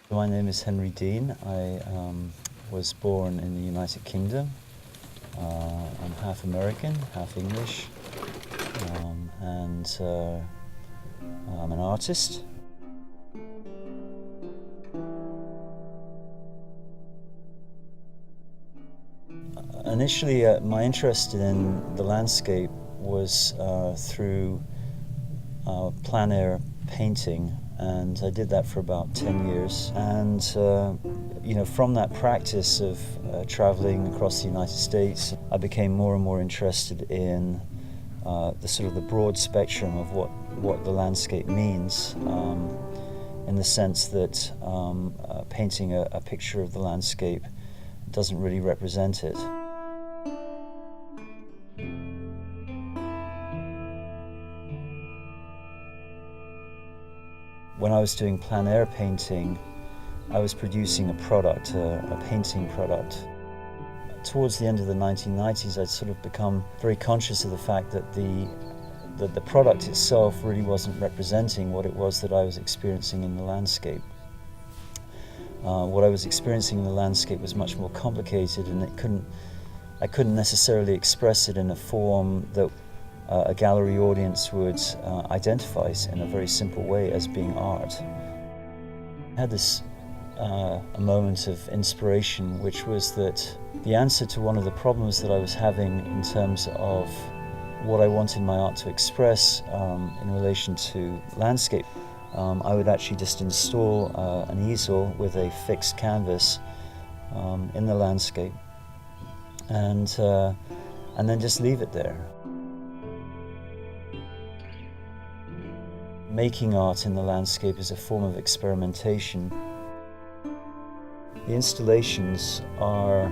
My name is Henry Dean. I was born in the United Kingdom. I'm half American, half English, and I'm an artist. Initially, my interest in the landscape was through plein air painting, and I did that for about 10 years. And from that practice of traveling across the United States, I became more and more interested in the broad spectrum of what the landscape means, in the sense that painting a picture of the landscape doesn't really represent it. When I was doing plein air painting, I was producing a product, a painting product. Towards the end of the 1990s, I'd sort of become very conscious of the fact that the product itself really wasn't representing what it was that I was experiencing in the landscape. What I was experiencing in the landscape was much more complicated, and I couldn't necessarily express it in a form that a gallery audience would identify in a very simple way as being art. I had this a moment of inspiration, which was that the answer to one of the problems that I was having in terms of what I wanted my art to express in relation to landscape, I would actually just install an easel with a fixed canvas in the landscape, and then just leave it there. Making art in the landscape is a form of experimentation. The installations are,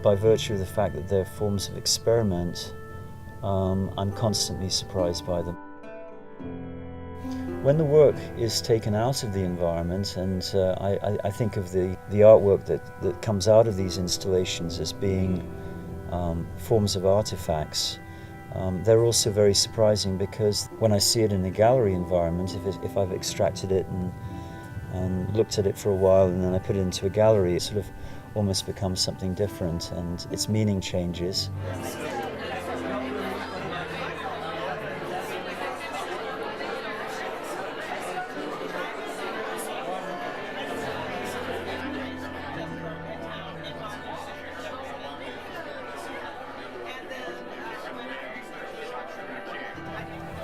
by virtue of the fact that they're forms of experiment, I'm constantly surprised by them. When the work is taken out of the environment, and I think of the artwork that comes out of these installations as being forms of artifacts, they're also very surprising, because when I see it in a gallery environment, if I've extracted it and looked at it for a while and then I put it into a gallery, it sort of almost becomes something different and its meaning changes.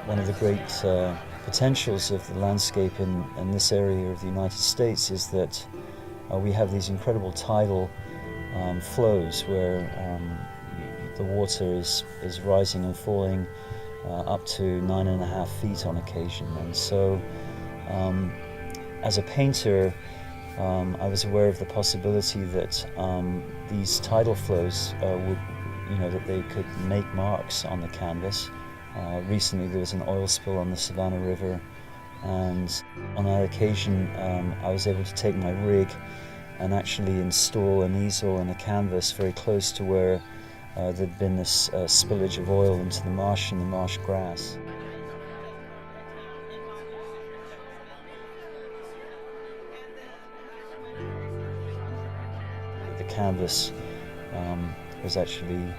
One of the great potentials of the landscape in this area of the United States is that we have these incredible tidal flows where the water is rising and falling up to 9.5 feet on occasion. And so as a painter, I was aware of the possibility that these tidal flows that they could make marks on the canvas. Recently there was an oil spill on the Savannah River, and on that occasion I was able to take my rig and actually install an easel and a canvas very close to where there'd been this spillage of oil into the marsh and the marsh grass. The canvas was actually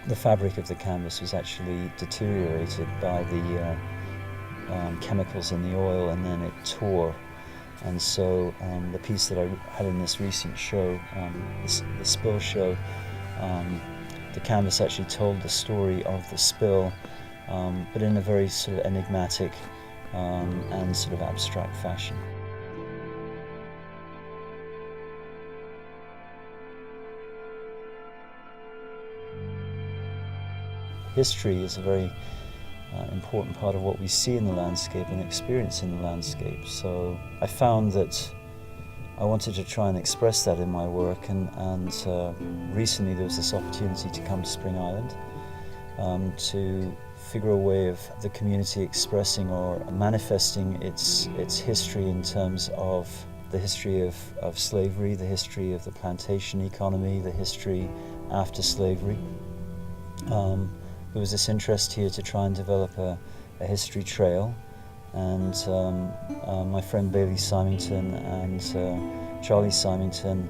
the fabric of the canvas was actually deteriorated by the chemicals in the oil, and then it tore. And so the piece that I had in this recent show, the spill show, the canvas actually told the story of the spill, but in a very sort of enigmatic and sort of abstract fashion. History is a very important part of what we see in the landscape and experience in the landscape. So I found that I wanted to try and express that in my work, and recently there was this opportunity to come to Spring Island to figure a way of the community expressing or manifesting its history in terms of the history of slavery, the history of the plantation economy, the history after slavery. There was this interest here to try and develop a history trail and my friend Bailey Symington and Charlie Symington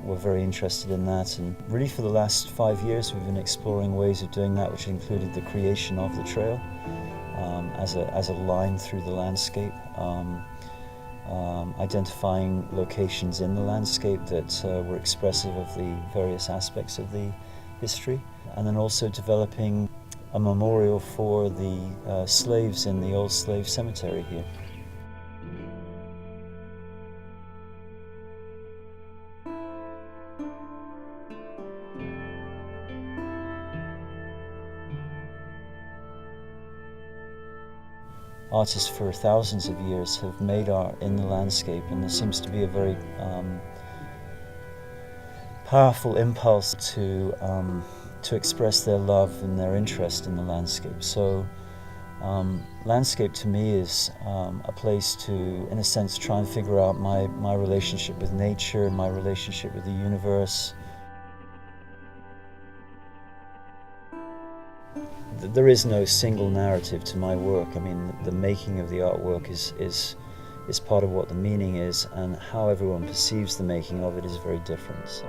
were very interested in that, and really for the last 5 years we've been exploring ways of doing that, which included the creation of the trail as a line through the landscape, identifying locations in the landscape that were expressive of the various aspects of the history, and then also developing a memorial for the slaves in the old slave cemetery here. Artists for thousands of years have made art in the landscape, and there seems to be a very powerful impulse to express their love and their interest in the landscape. So landscape to me is a place to, in a sense, try and figure out my relationship with nature, my relationship with the universe. There is no single narrative to my work. I mean, the making of the artwork is part of what the meaning is, and how everyone perceives the making of it is very different. So.